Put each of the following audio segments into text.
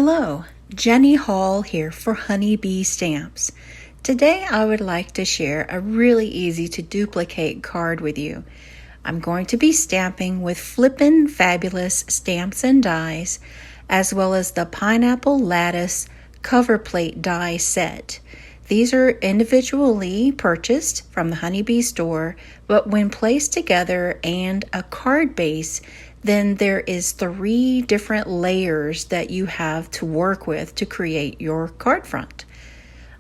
Hello, Jenny Hall here for Honeybee Stamps. Today I would like to share a really easy to duplicate card with you. I'm going to be stamping with Flippin Fabulous stamps and dies, as well as the Pineapple Lattice Cover Plate die set. These are individually purchased from the Honeybee store, but when placed together and a card base, then there is 3 different layers that you have to work with to create your card front.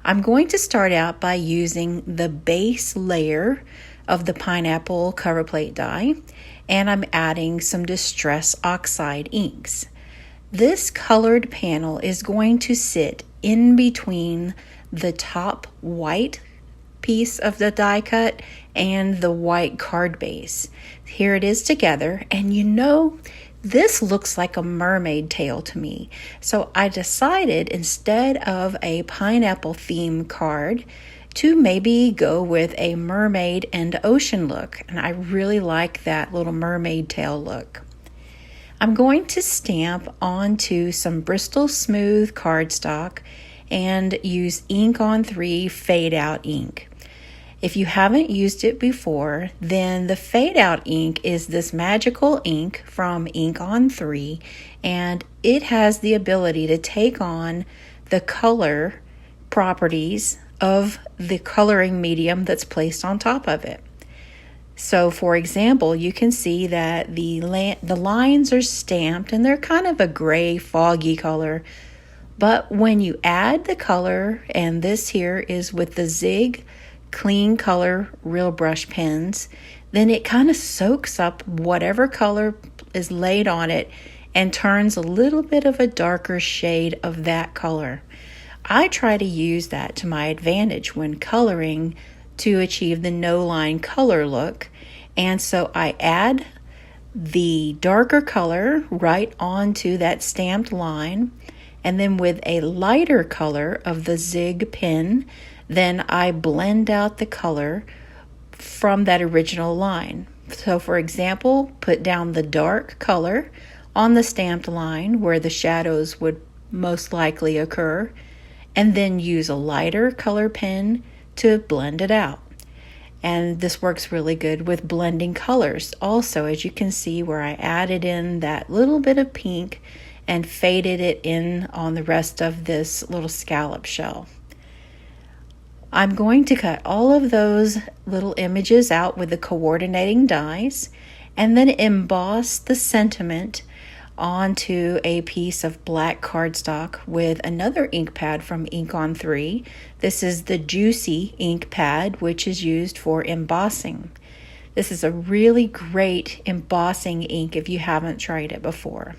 I'm going to start out by using the base layer of the pineapple cover plate die, and I'm adding some Distress Oxide inks. This colored panel is going to sit in between the top white piece of the die cut and the white card base. Here it is together, and this looks like a mermaid tail to me. So I decided instead of a pineapple theme card to maybe go with a mermaid and ocean look, and I really like that little mermaid tail look. I'm going to stamp onto some Bristol smooth cardstock and use Ink on 3 Fadeout ink. If you haven't used it before, then the Fadeout ink is this magical ink from Ink on 3, and it has the ability to take on the color properties of the coloring medium that's placed on top of it. So for example, you can see that the lines are stamped and they're kind of a gray, foggy color. But when you add the color, and this here is with the Zig Clean Color Real Brush pens, then it kind of soaks up whatever color is laid on it and turns a little bit of a darker shade of that color. I try to use that to my advantage when coloring to achieve the no-line color look, and so I add the darker color right onto that stamped line, and then with a lighter color of the Zig pen, then I blend out the color from that original line. So for example, put down the dark color on the stamped line where the shadows would most likely occur, and then use a lighter color pen to blend it out. And this works really good with blending colors. Also, as you can see where I added in that little bit of pink and faded it in on the rest of this little scallop shell. I'm going to cut all of those little images out with the coordinating dies and then emboss the sentiment onto a piece of black cardstock with another ink pad from Ink on 3. This is the Juicy ink pad, which is used for embossing. This is a really great embossing ink if you haven't tried it before.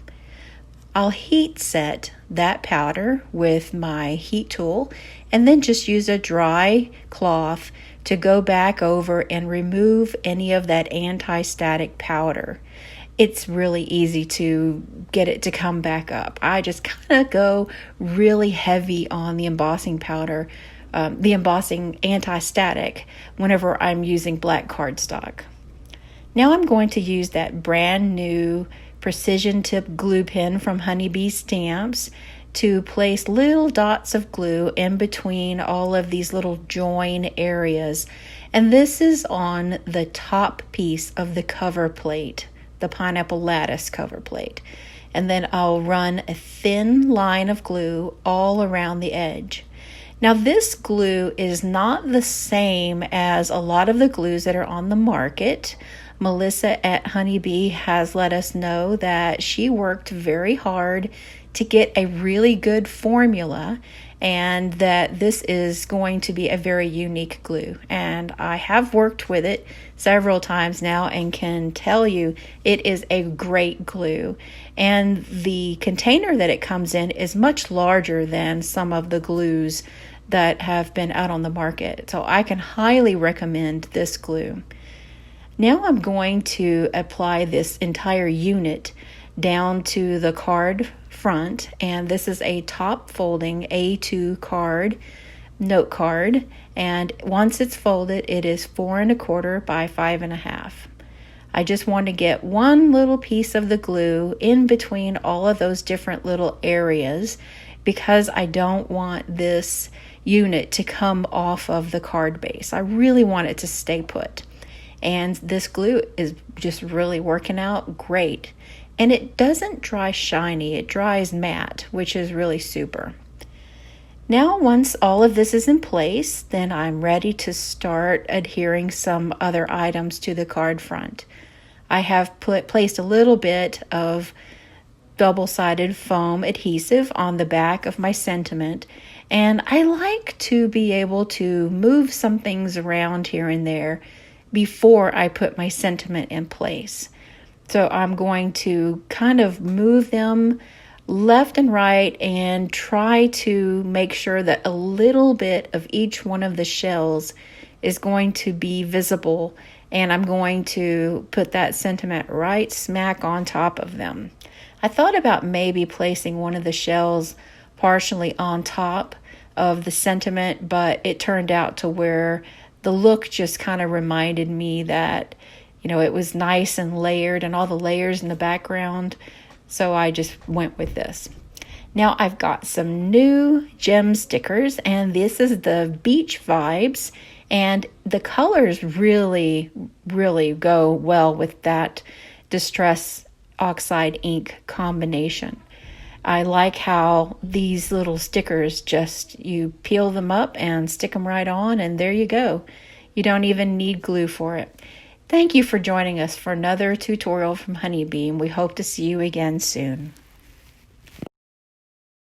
I'll heat set that powder with my heat tool and then just use a dry cloth to go back over and remove any of that anti-static powder. It's really easy to get it to come back up. I just kind of go really heavy on the embossing powder, the embossing anti-static whenever I'm using black cardstock. Now I'm going to use that brand new precision tip glue pen from Honeybee Stamps to place little dots of glue in between all of these little join areas. And this is on the top piece of the cover plate, the Pineapple Lattice cover plate. And then I'll run a thin line of glue all around the edge. Now this glue is not the same as a lot of the glues that are on the market. Melissa at Honeybee has let us know that she worked very hard to get a really good formula, and that this is going to be a very unique glue. And I have worked with it several times now and can tell you it is a great glue. And the container that it comes in is much larger than some of the glues that have been out on the market. So I can highly recommend this glue. Now I'm going to apply this entire unit down to the card front, and this is a top folding A2 card, note card, and once it's folded it is 4 1/4 by 5 1/2. I just want to get one little piece of the glue in between all of those different little areas because I don't want this unit to come off of the card base. I really want it to stay put. And this glue is just really working out great. And it doesn't dry shiny, it dries matte, which is really super. Now, once all of this is in place, then I'm ready to start adhering some other items to the card front. I have placed a little bit of double-sided foam adhesive on the back of my sentiment, and I like to be able to move some things around here and there before I put my sentiment in place. So I'm going to kind of move them left and right and try to make sure that a little bit of each one of the shells is going to be visible, and I'm going to put that sentiment right smack on top of them. I thought about maybe placing one of the shells partially on top of the sentiment, but it turned out to where the look just kind of reminded me that, it was nice and layered and all the layers in the background. So I just went with this. Now I've got some new gem stickers, and this is the beach vibes, and the colors really, really go well with that Distress Oxide ink combination. I like how these little stickers you peel them up and stick them right on, and there you go. You don't even need glue for it. Thank you for joining us for another tutorial from Honeybee. We hope to see you again soon.